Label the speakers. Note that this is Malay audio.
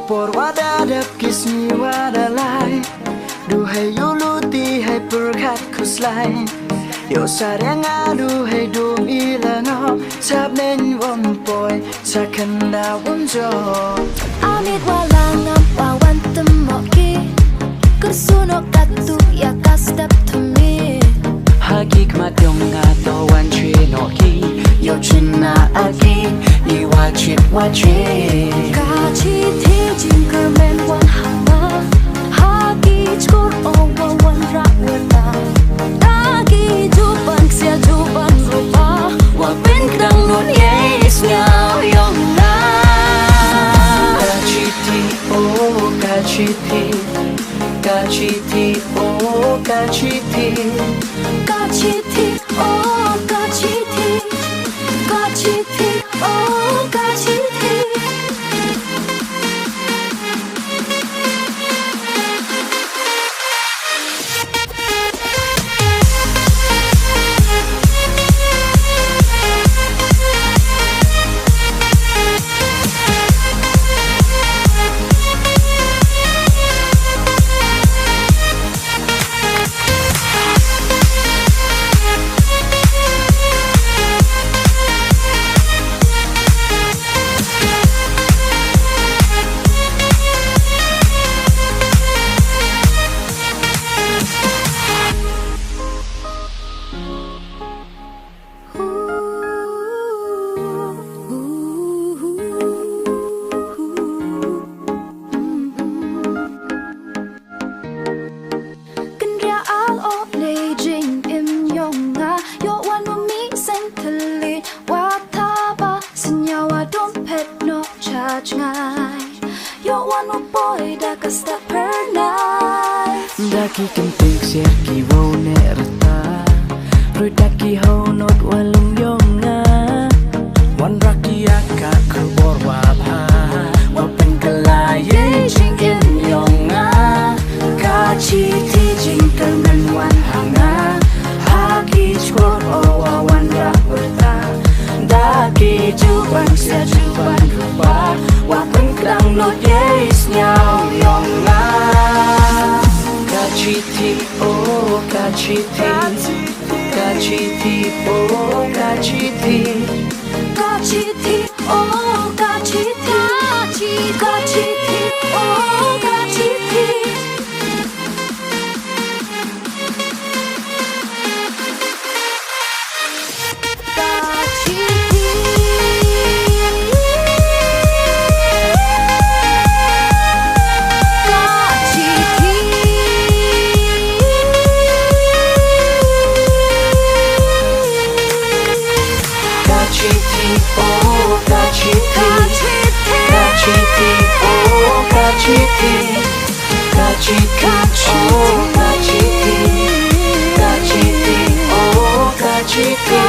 Speaker 1: por wadadap kismi wadalai duhai yuluti hai purkhat khuslai yo sarang adu hai dum ilano sab nen wom poi sakanda wonjo
Speaker 2: amit walang apawan temoki kursuno katu ya kastap tumi
Speaker 1: hagik madonga to wan chinoki yo china agi ni wachit wachit
Speaker 2: kachi thi jingle men wan hama hagi chkur owa wan rawata dagi juban sia juban rupa wa ben krang non yes ngao yong na
Speaker 1: kachiti oh kachiti kachiti oh kachiti
Speaker 2: kachiti oh kachiti kachiti oh kachiti
Speaker 1: Daki kentik serki wau nerta Rui daki hau not walum yonga Wan raki aka kubor wabha Wapen kelaye jing in yonga Kachi ti jing kemen wan hanga Haki chkor owa wan rakwata Daki juban sia juban rupa Wapen kelang not yes nyao yonga Kachiti, oh kachiti, kachiti, oh kachiti,
Speaker 2: kachiti oh kachiti kachiti oh kachiti
Speaker 1: Kachiti, oh kachiti,